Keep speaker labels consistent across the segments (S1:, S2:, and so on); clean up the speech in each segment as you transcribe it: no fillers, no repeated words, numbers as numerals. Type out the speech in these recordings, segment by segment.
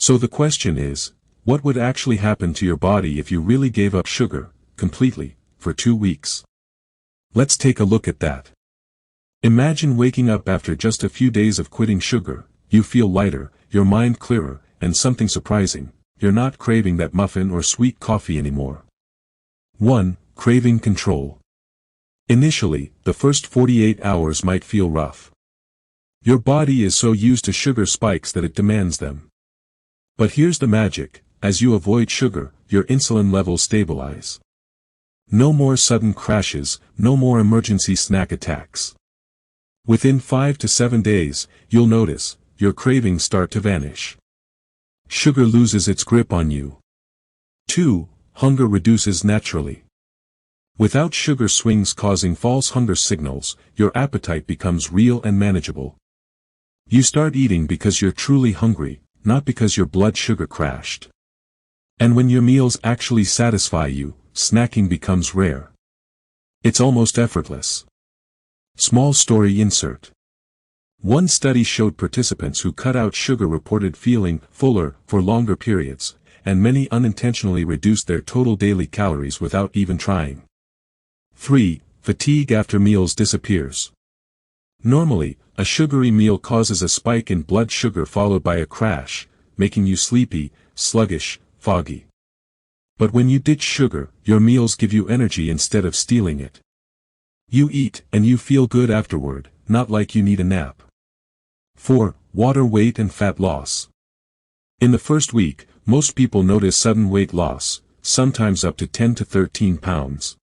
S1: So the question is, what would actually happen to your body if you really gave up sugar, completely, for 2 weeks? Let's take a look at that. Imagine waking up after just a few days of quitting sugar. You feel lighter, your mind clearer, and something surprising, you're not craving that muffin or sweet coffee anymore. 1. Craving control. Initially, the first 48 hours might feel rough. Your body is so used to sugar spikes that it demands them. But here's the magic: as you avoid sugar, your insulin levels stabilize. No more sudden crashes, no more emergency snack attacks. Within 5 to 7 days, you'll notice, your cravings start to vanish. Sugar loses its grip on you. 2. Hunger reduces naturally. Without sugar swings causing false hunger signals, your appetite becomes real and manageable. You start eating because you're truly hungry, not because your blood sugar crashed. And when your meals actually satisfy you, snacking becomes rare. It's almost effortless. Small story insert. One study showed participants who cut out sugar reported feeling fuller for longer periods, and many unintentionally reduced their total daily calories without even trying. 3. Fatigue after meals disappears. Normally, a sugary meal causes a spike in blood sugar followed by a crash, making you sleepy, sluggish, foggy. But when you ditch sugar, your meals give you energy instead of stealing it. You eat and you feel good afterward, not like you need a nap. 4. Water weight and fat loss. In the first week, most people notice sudden weight loss, sometimes up to 10 to 13 pounds.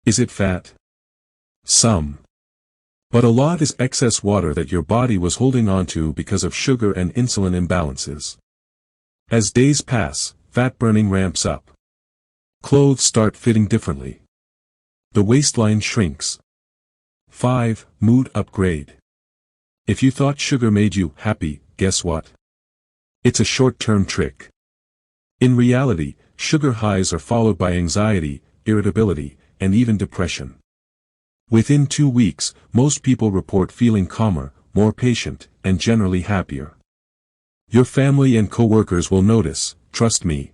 S1: Is it fat? Some. But a lot is excess water that your body was holding onto because of sugar and insulin imbalances. As days pass, fat burning ramps up. Clothes start fitting differently. The waistline shrinks. 5. Mood upgrade. If you thought sugar made you happy, guess what? It's a short-term trick. In reality, sugar highs are followed by anxiety, irritability, and even depression. Within 2 weeks, most people report feeling calmer, more patient, and generally happier. Your family and coworkers will notice, trust me.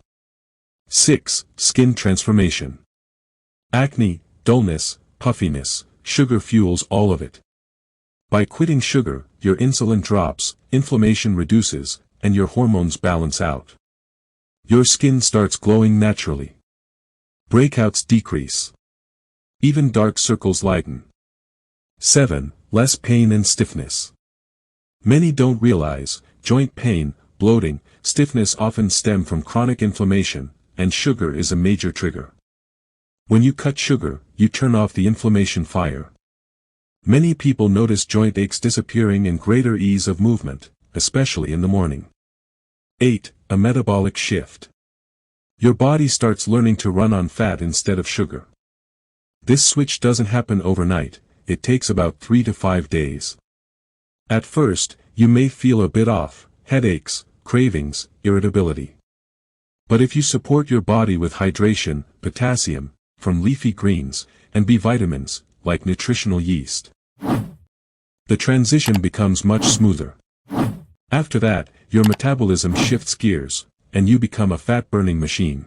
S1: 6. Skin transformation. Acne, dullness, puffiness, sugar fuels all of it. By quitting sugar, your insulin drops, inflammation reduces, and your hormones balance out. Your skin starts glowing naturally. Breakouts decrease. Even dark circles lighten. 7. Less pain and stiffness. Many don't realize, joint pain, bloating, stiffness often stem from chronic inflammation, and sugar is a major trigger. When you cut sugar, you turn off the inflammation fire. Many people notice joint aches disappearing and greater ease of movement, especially in the morning. 8. A metabolic shift. Your body starts learning to run on fat instead of sugar. This switch doesn't happen overnight, it takes about 3 to 5 days. At first, you may feel a bit off, headaches, cravings, irritability. But if you support your body with hydration, potassium, from leafy greens, and B vitamins, like nutritional yeast, the transition becomes much smoother. After that, your metabolism shifts gears, and you become a fat-burning machine.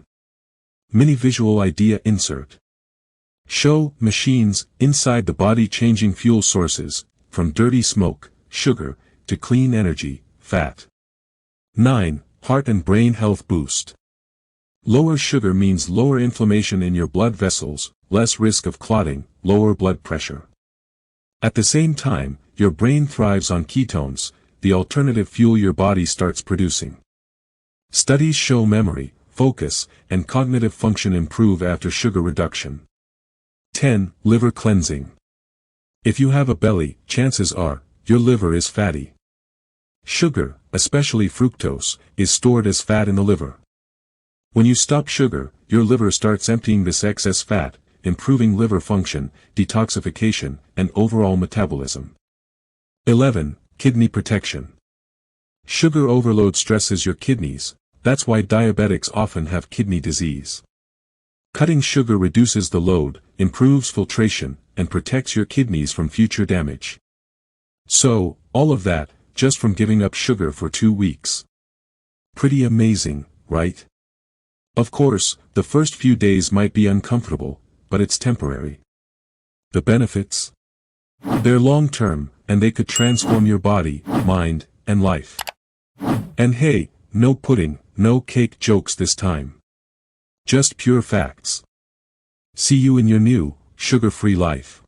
S1: Mini visual idea insert. Show machines inside the body changing fuel sources, from dirty smoke, sugar, to clean energy, fat. 9. Heart and brain health boost. Lower sugar means lower inflammation in your blood vessels, less risk of clotting, lower blood pressure. At the same time, your brain thrives on ketones, the alternative fuel your body starts producing. Studies show memory, focus, and cognitive function improve after sugar reduction. 10. Liver cleansing. If you have a belly, chances are, your liver is fatty. Sugar, especially fructose, is stored as fat in the liver. When you stop sugar, your liver starts emptying this excess fat, improving liver function, detoxification, and overall metabolism. 11. Kidney protection. Sugar overload stresses your kidneys, that's why diabetics often have kidney disease. Cutting sugar reduces the load, improves filtration, and protects your kidneys from future damage. So, all of that, just from giving up sugar for 2 weeks. Pretty amazing, right? Of course, the first few days might be uncomfortable, but it's temporary. The benefits? They're long-term, and they could transform your body, mind, and life. And hey, no pudding, no cake jokes this time. Just pure facts. See you in your new, sugar-free life.